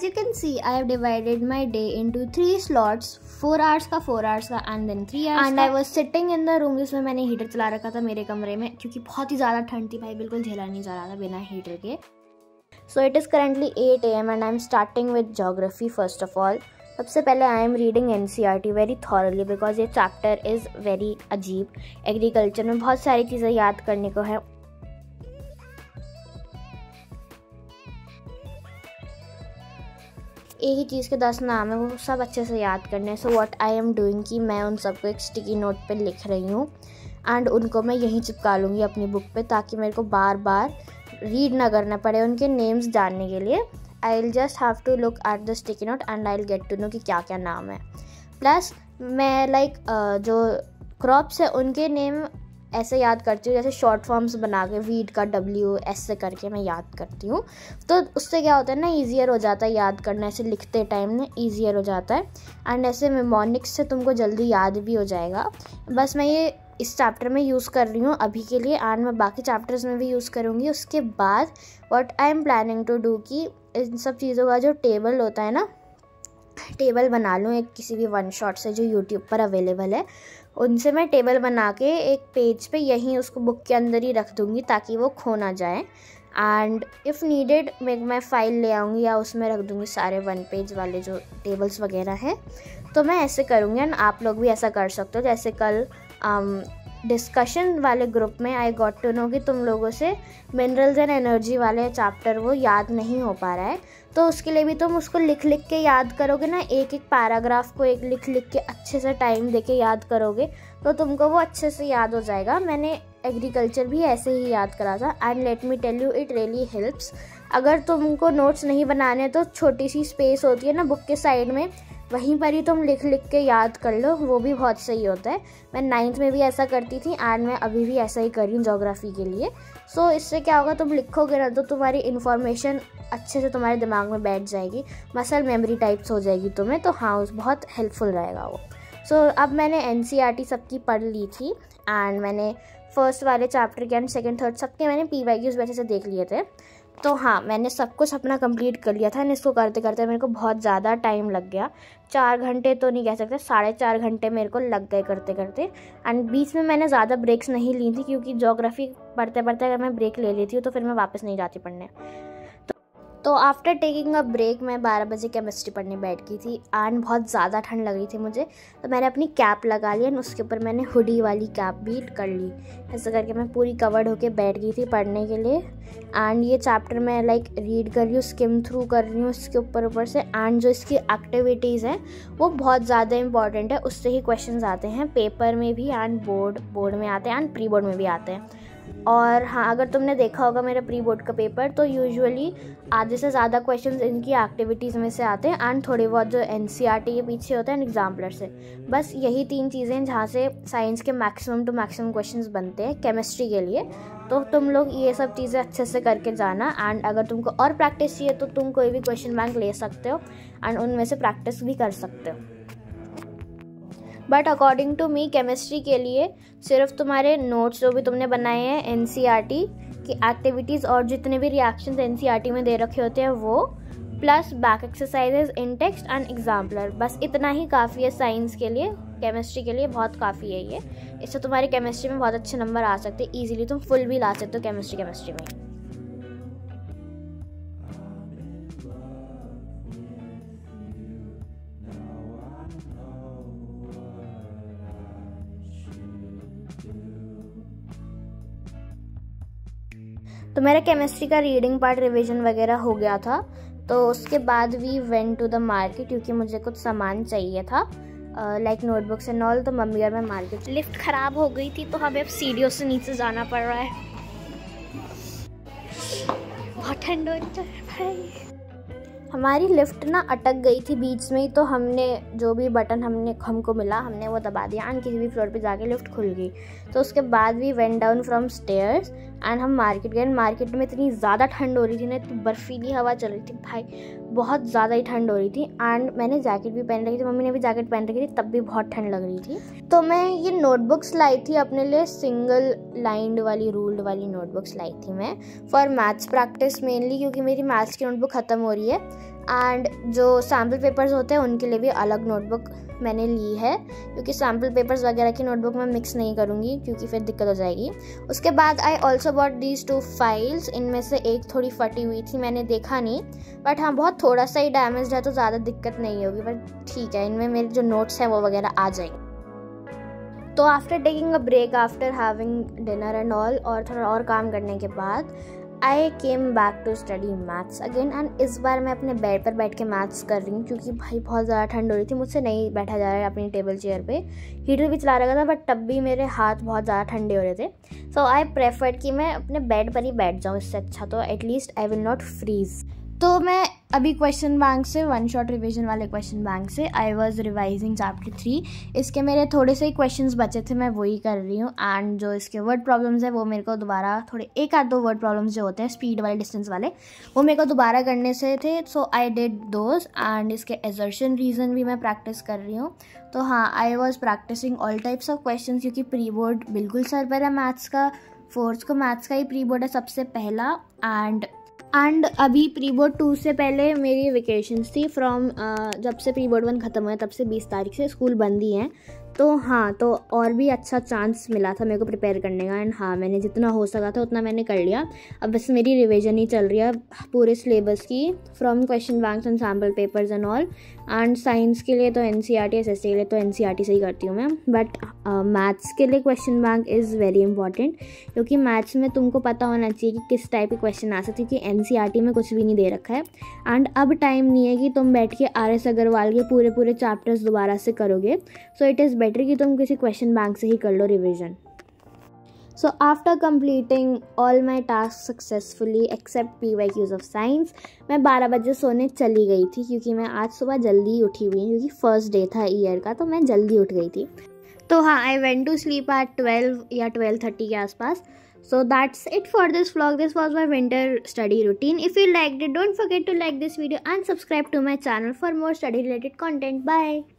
you can see, I have divided my day into 3 slots, 4 hours का, 4 hours का and then 3 hours and I was sitting in the room जिसमें मैंने heater चला रखा था मेरे कमरे में, क्योंकि बहुत ही ज़्यादा ठंड थी भाई, बिल्कुल झेला नहीं जा रहा था बिना हीटर के. So it is currently 8 AM and I am starting with geography first of all. सबसे पहले I am reading NCERT very thoroughly because ये chapter is very अजीब. एग्रीकल्चर में बहुत सारी चीज़ें याद करने को है. एक ही चीज़ के 10 नाम है, वो सब अच्छे से याद करने हैं. So what I am doing कि मैं उन सबको एक स्टिकी नोट पे लिख रही हूँ एंड उनको मैं यहीं चिपका लूँगी अपनी बुक पे, ताकि मेरे को बार बार रीड ना करना पड़े उनके नेम्स जानने के लिए. I will just have to look at the sticky note and I will get to know कि क्या क्या नाम है. प्लस मैं जो क्रॉप्स है उनके नेम ऐसे याद करती हूँ जैसे शॉर्ट फॉर्म्स बना के, वीट का WS से करके मैं याद करती हूँ. तो उससे क्या होता है ना, ईजियर हो जाता है याद करना, ऐसे लिखते टाइम ना ईजियर हो जाता है. एंड ऐसे मेमोनिक्स से तुमको जल्दी याद भी हो जाएगा. बस मैं ये इस चैप्टर में यूज़ कर रही हूँ अभी के लिए एंड मैं बाकी चैप्टर्स में भी यूज़ करूँगी. उसके बाद what I am planning to do कि इन सब चीज़ों का जो टेबल होता है ना, टेबल बना लूँ एक किसी भी वन शॉट से जो यूट्यूब पर अवेलेबल है, उनसे मैं टेबल बना के एक पेज पे यहीं उसको बुक के अंदर ही रख दूँगी ताकि वो खो ना जाए. एंड इफ़ नीडेड मैं फ़ाइल ले आऊँगी या उसमें रख दूँगी सारे 1 पेज वाले जो टेबल्स वगैरह हैं. तो मैं ऐसे करूँगी एंड आप लोग भी ऐसा कर सकते हो. जैसे कल डिस्कशन वाले ग्रुप में आई गॉट टू नो कि तुम लोगों से मिनरल्स एंड एनर्जी वाले चैप्टर वो याद नहीं हो पा रहा है, तो उसके लिए भी तुम उसको लिख लिख के याद करोगे ना, एक एक पैराग्राफ को एक लिख लिख के अच्छे से टाइम दे के याद करोगे तो तुमको वो अच्छे से याद हो जाएगा. मैंने एग्रीकल्चर भी ऐसे ही याद करा था and let me tell you it really helps. अगर तुमको नोट्स नहीं बनाने तो छोटी सी स्पेस होती है ना बुक के साइड में, वहीं पर ही तुम लिख लिख के याद कर लो, वो भी बहुत सही होता है. मैं 9th में भी ऐसा करती थी एंड मैं अभी भी ऐसा ही कर रही हूँ जोग्राफ़ी के लिए. सो इससे क्या होगा, तुम लिखोगे ना तो तुम्हारी इन्फॉर्मेशन अच्छे से तुम्हारे दिमाग में बैठ जाएगी, मसल मेमोरी टाइप्स हो जाएगी तुम्हें. तो हाँ, बहुत हेल्पफुल रहेगा वो. सो अब मैंने NCERT सबकी पढ़ ली थी एंड मैंने फर्स्ट वाले चैप्टर के एंड सेकंड थर्ड सबके मैंने PYQs वैसे से देख लिए थे. तो हाँ, मैंने सब कुछ अपना कंप्लीट कर लिया था एंड इसको करते करते मेरे को बहुत ज़्यादा टाइम लग गया. 4 घंटे तो नहीं कह सकते, 4.5 घंटे मेरे को लग गए करते करते. एंड बीच में मैंने ज़्यादा ब्रेक्स नहीं ली थी क्योंकि जोग्राफ़ी पढ़ते पढ़ते अगर मैं ब्रेक ले लेती हूँ तो फिर मैं वापस नहीं जाती पढ़ने. तो आफ्टर टेकिंग अ ब्रेक मैं 12 बजे केमिस्ट्री पढ़ने बैठ गई थी एंड बहुत ज़्यादा ठंड लग रही थी मुझे, तो मैंने अपनी कैप लगा ली एंड उसके ऊपर मैंने हुडी वाली कैप भी कर ली. ऐसा करके मैं पूरी कवर्ड होके बैठ गई थी पढ़ने के लिए. एंड ये चैप्टर मैं रीड कर रही हूँ, स्किम थ्रू कर रही हूँ इसके ऊपर से. एंड जो इसकी एक्टिविटीज़ हैं वो बहुत ज़्यादा इंपॉर्टेंट है, उससे ही क्वेश्चंस आते हैं पेपर में भी एंड बोर्ड में आते हैं एंड प्री बोर्ड में भी आते हैं. और हाँ, अगर तुमने देखा होगा मेरा प्री बोर्ड का पेपर, तो यूजुअली आधे से ज़्यादा क्वेश्चंस इनकी एक्टिविटीज़ में से आते हैं एंड थोड़े बहुत जो NCERT के पीछे होते हैं एग्जाम्पलर से. बस यही 3 चीज़ें जहाँ से साइंस के मैक्सिमम टू मैक्सिमम क्वेश्चंस बनते हैं केमिस्ट्री के लिए. तो तुम लोग ये सब चीज़ें अच्छे से करके जाना. एंड अगर तुमको और प्रैक्टिस चाहिए तो तुम कोई भी क्वेश्चन बैंक ले सकते हो एंड उनमें से प्रैक्टिस भी कर सकते हो. But according to me chemistry के लिए सिर्फ तुम्हारे नोट्स जो भी तुमने बनाए हैं NCERT की एक्टिविटीज़ और जितने भी रिएक्शंस NCERT में दे रखे होते हैं वो, plus back exercises in text and exemplar, बस इतना ही काफ़ी है साइंस के लिए. केमिस्ट्री के लिए बहुत काफ़ी है ये. इससे तुम्हारी केमिस्ट्री में बहुत अच्छे नंबर आ सकते हैं. ईजिली तुम फुल भी ला सकते हो केमिस्ट्री में. तो मेरा केमिस्ट्री का रीडिंग पार्ट रिवीजन वगैरह हो गया था. तो उसके बाद we went to the market क्योंकि मुझे कुछ सामान चाहिए था लाइक नोटबुक्स एंड ऑल. तो मम्मी और मैं मार्केट. लिफ्ट ख़राब हो गई थी तो हमें अब सीढ़ियों से नीचे जाना पड़ रहा है. बहुत ठंड हो रही है भाई. हमारी लिफ्ट ना अटक गई थी बीच में ही, तो हमने जो भी बटन हमको मिला हमने वो दबा दिया एंड किसी भी फ्लोर पे जाके लिफ्ट खुल गई. तो उसके बाद we went down from stairs and हम मार्केट गए. मार्केट में इतनी ज़्यादा ठंड हो रही थी ना, इतनी बर्फीली हवा चल रही थी भाई, बहुत ज़्यादा ही ठंड हो रही थी एंड मैंने जैकेट भी पहन रखी थी, मम्मी ने भी जैकेट पहन रखी थी, तब भी बहुत ठंड लग रही थी। तो मैं ये नोटबुक्स लाई थी अपने लिए, सिंगल लाइंड वाली रूल्ड वाली नोटबुक्स लाई थी मैं फॉर मैथ्स प्रैक्टिस मेनली, क्योंकि मेरी मैथ्स की नोटबुक ख़त्म हो रही है एंड जो सैम्पल पेपर्स होते हैं उनके लिए भी अलग नोटबुक मैंने ली है, क्योंकि सैम्पल पेपर्स वगैरह की नोटबुक मैं मिक्स नहीं करूँगी क्योंकि फिर दिक्कत हो जाएगी। उसके बाद I also bought these 2 files, इनमें से एक थोड़ी फटी हुई थी, मैंने देखा नहीं, बट हाँ बहुत थोड़ा सा ही डैमेज है तो ज़्यादा दिक्कत नहीं होगी, बट ठीक है, इनमें मेरे जो नोट्स हैं वो वगैरह आ जाएंगे। तो after taking a break, after having dinner and all, और थोड़ा और काम करने के बाद I came back to study maths again. And इस बार मैं अपने बेड पर बैठ के मैथ्स कर रही हूँ, क्योंकि भाई बहुत ज़्यादा ठंड हो रही थी, मुझसे नहीं बैठा जा रहा है अपनी टेबल चेयर पे। हीटर भी चला रखा था बट तब भी मेरे हाथ बहुत ज़्यादा ठंडे हो रहे थे, सो आई प्रेफर्ड कि मैं अपने बेड पर ही बैठ जाऊँ, इससे अच्छा तो at least I will not freeze. तो मैं अभी क्वेश्चन बैंक से, वन शॉट रिवीजन वाले क्वेश्चन बैंक से आई वॉज रिवाइजिंग चैप्टर 3। इसके मेरे थोड़े से ही क्वेश्चंस बचे थे, मैं वही कर रही हूँ। एंड जो इसके वर्ड प्रॉब्लम्स है वो मेरे को दोबारा थोड़े 1-2 वर्ड प्रॉब्लम्स जो होते हैं स्पीड वाले, डिस्टेंस वाले, वो मेरे को दोबारा करने से थे, so I did those. And इसके एजर्शन रीज़न भी मैं प्रैक्टिस कर रही हूँ। तो हाँ, I was practicing all types of question, क्योंकि प्री बोर्ड बिल्कुल सर पर है मैथ्स का, 4th को मैथ्स का ही प्री बोर्ड है सबसे पहला। एंड अभी प्री बोर्ड 2 से पहले मेरी वेकेशंस थी फ्रॉम जब से प्री बोर्ड 1 ख़त्म हुआ है तब से 20 तारीख से स्कूल बंद ही हैं। तो हाँ, तो और भी अच्छा चांस मिला था मेरे को प्रिपेयर करने का। एंड हाँ, मैंने जितना हो सका था उतना मैंने कर लिया। अब बस मेरी रिवीजन ही चल रही है पूरे सिलेबस की, from question banks and sample papers and all. And science के लिए तो NCERT, SST के लिए तो NCERT से ही करती हूँ मैं, बट मैथ्स के लिए question bank is very important, क्योंकि मैथ्स में तुमको पता होना चाहिए कि किस टाइप के क्वेश्चन आ सकते हैं, क्योंकि NCERT में कुछ भी नहीं दे रखा है। एंड अब टाइम नहीं है कि तुम बैठ के RS अग्रवाल के पूरे चैप्टर्स दोबारा से करोगे, सो इट इज़ बेटर कि तुम किसी क्वेश्चन बैंक से ही कर लो revision. So after completing all my tasks successfully except PYQs of science, मैं 12 बजे सोने चली गई थी, क्योंकि मैं आज सुबह जल्दी उठी हुई हूँ, क्योंकि फर्स्ट डे था ईयर का, तो मैं जल्दी उठ गई थी। तो हाँ, I went to sleep at 12 या 12:30 के आसपास। So that's it for this vlog. This was my winter study routine. If you liked it, don't forget to like this video and subscribe to my channel for more study related content. Bye.